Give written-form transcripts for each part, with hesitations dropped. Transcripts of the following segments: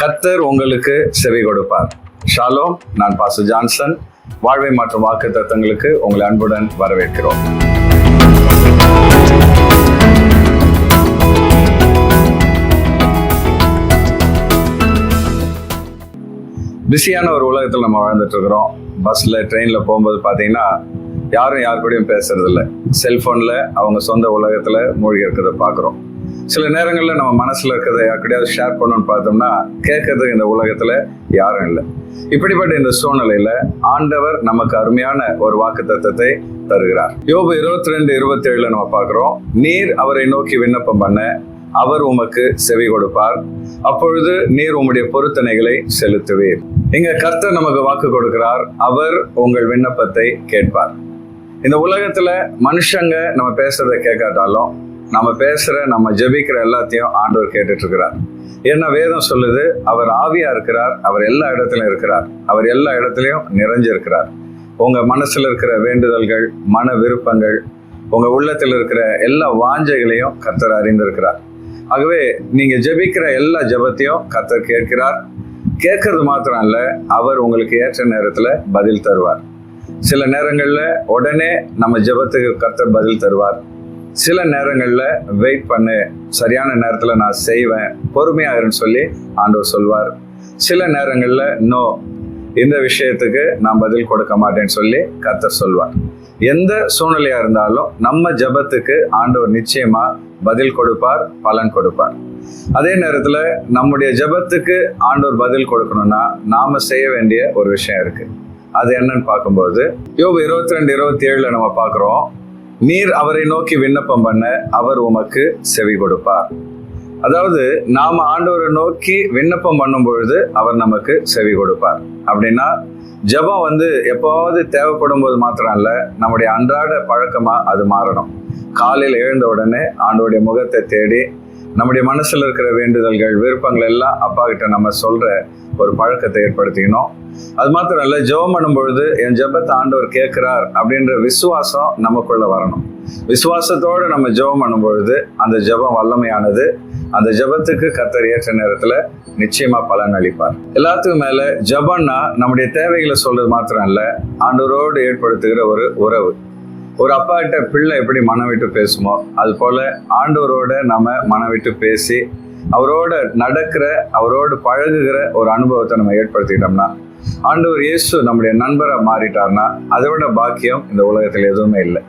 கர்த்தர் உங்களுக்கு செவி கொடுப்பார். ஷாலோம். நான் பாஸ்டர் ஜான்சன். வாழ்வை மற்றும் வாக்குத்தத்தங்களுக்கு உங்களை அன்புடன் வரவேற்கிறோம். பிஸியான ஒரு உலகத்தில் நம்ம வாழ்ந்துட்டு இருக்கிறோம். பஸ்ல ட்ரெயின்ல போகும்போது பார்த்தீங்கன்னா யாரும் யார் கூடயும் பேசுறது இல்லை. செல்போன்ல அவங்க சொந்த உலகத்துல மூழ்கி இருக்கிறத பார்க்குறோம். சில நேரங்களில் நம்ம மனசுல இருக்கிறத யாருக்கிட்டையாவது ஷேர் பண்ணணும்னு பார்த்தோம்னா கேட்கறதுக்கு இந்த உலகத்துல யாரும் இல்லை. இப்படிப்பட்ட இந்த சூழ்நிலையில ஆண்டவர் நமக்கு அருமையான ஒரு வாக்குத்தத்தத்தை தருகிறார். யோபு 22:27 நம்ம பார்க்கிறோம். நீர் அவரை நோக்கி விண்ணப்பம் பண்ண அவர் உமக்கு செவி கொடுப்பார், அப்பொழுது நீர் உம்முடைய பொருத்தனைகளை செலுத்துவீர். இங்க கர்த்தர் நமக்கு வாக்கு கொடுக்கிறார். அவர் உங்கள் விண்ணப்பத்தை கேட்பார். இந்த உலகத்துல மனுஷங்க நம்ம பேசுறதை கேட்காட்டாலும் நம்ம ஜெபிக்கிற எல்லாத்தையும் ஆண்டவர் கேட்டுட்டு இருக்கிறார். ஏன்னா வேதம் சொல்லுது, அவர் ஆவியா இருக்கிறார், அவர் எல்லா இடத்துலயும் இருக்கிறார், அவர் எல்லா இடத்துலயும் நிறைஞ்சிருக்கிறார். உங்க மனசுல இருக்கிற வேண்டுதல்கள், மன விருப்பங்கள், உங்க உள்ளத்தில் இருக்கிற எல்லா வாஞ்சைகளையும் கர்த்தர் அறிந்திருக்கிறார். ஆகவே நீங்க ஜெபிக்கிற எல்லா ஜெபத்தையும் கர்த்தர் கேட்கிறார். கேட்கறது மாத்திரம் இல்ல, அவர் உங்களுக்கு ஏற்ற நேரத்துல பதில் தருவார். சில நேரங்கள்ல உடனே நம்ம ஜெபத்துக்கு கர்த்தர் பதில் தருவார். சில நேரங்கள்ல வெயிட் பண்ணு, சரியான நேரத்துல நான் செய்வேன், பொறுமையா இருன்னு சொல்லி ஆண்டவர் சொல்வார். சில நேரங்கள்ல நோ, இந்த விஷயத்துக்கு நான் பதில் கொடுக்க மாட்டேன்னு சொல்லி கர்த்தர் சொல்வார். எந்த சூழ்நிலையா இருந்தாலும் நம்ம ஜெபத்துக்கு ஆண்டவர் நிச்சயமா பதில் கொடுப்பார், பலன் கொடுப்பார். அதே நேரத்துல நம்முடைய ஜெபத்துக்கு ஆண்டவர் பதில் கொடுக்கணும்னா நாம செய்ய வேண்டிய ஒரு விஷயம் இருக்கு. அது என்னன்னு பார்க்கும்போது யோபு 22:27 நம்ம பார்க்கிறோம். நீர் அவரை நோக்கி விண்ணப்பம் பண்ண அவர் உமக்கு செவி கொடுப்பார். அதாவது நாம ஆண்டவரை நோக்கி விண்ணப்பம் பண்ணும் பொழுது அவர் நமக்கு செவி கொடுப்பார். அப்படின்னா ஜெபம் எப்போவாவது தேவைப்படும் போது மாத்திரம் இல்ல, நம்முடைய அன்றாட பழக்கமா அது மாறணும். காலையில் எழுந்த உடனே ஆண்டவருடைய முகத்தை தேடி நம்முடைய மனசுல இருக்கிற வேண்டுதல்கள், விருப்பங்கள் எல்லாம் அப்பா கிட்ட நம்ம சொல்ற ஒரு பழக்கத்தை ஏற்படுத்திக்கணும். அது மாத்திரம் இல்ல, ஜெபம் பண்ணும் பொழுது என் ஜெபத்தை ஆண்டவர் கேட்கிறார் அப்படின்ற விசுவாசம் நமக்குள்ள வரணும். விசுவாசத்தோடு நம்ம ஜெபம் பண்ணும் பொழுது அந்த ஜெபம் வல்லமையானது. அந்த ஜெபத்துக்கு கர்த்தர் ஏற்ற நேரத்துல நிச்சயமா பலன் அளிப்பார். எல்லாத்துக்கும் மேல ஜெபம்னா நம்முடைய தேவைகளை சொல்றது மாத்திரம் இல்ல, ஆண்டவரோடு ஏற்படுத்துகிற ஒரு உறவு. ஒரு அப்பா கிட்ட பிள்ளை எப்படி மனம் விட்டு பேசுமோ அது போல ஆண்டவரோட நம்ம மனம் விட்டு பேசி அவரோட நடக்கிற, அவரோடு பழகுகிற ஒரு அனுபவத்தை நம்ம ஏற்படுத்திக்கிட்டோம்னா, ஆண்டவர் இயேசு நம்முடைய நண்பரை மாறிட்டார்னா அதை விட பாக்கியம் இந்த உலகத்தில் எதுவுமே இல்லை.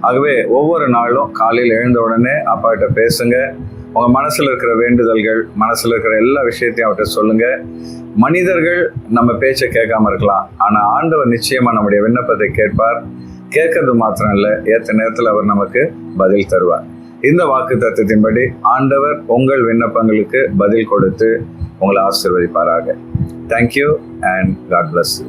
ஆகவே ஒவ்வொரு நாளும் காலையில் எழுந்த உடனே அப்பா கிட்ட பேசுங்க. உங்க மனசுல இருக்கிற வேண்டுதல்கள், மனசுல இருக்கிற எல்லா விஷயத்தையும் அவர்கிட்ட சொல்லுங்க. மனிதர்கள் நம்ம பேச்சை கேட்காம இருக்கலாம், ஆனா ஆண்டவர் நிச்சயமா நம்முடைய விண்ணப்பத்தை கேட்பார். கேட்கறது மாத்திரம் இல்ல, ஏற்ற நேரத்தில் அவர் நமக்கு பதில் தருவார். இந்த வாக்கு தத்துவத்தின்படி ஆண்டவர் உங்கள் விண்ணப்பங்களுக்கு பதில் கொடுத்து உங்களை ஆசீர்வதிப்பாராக. Thank you and God bless you.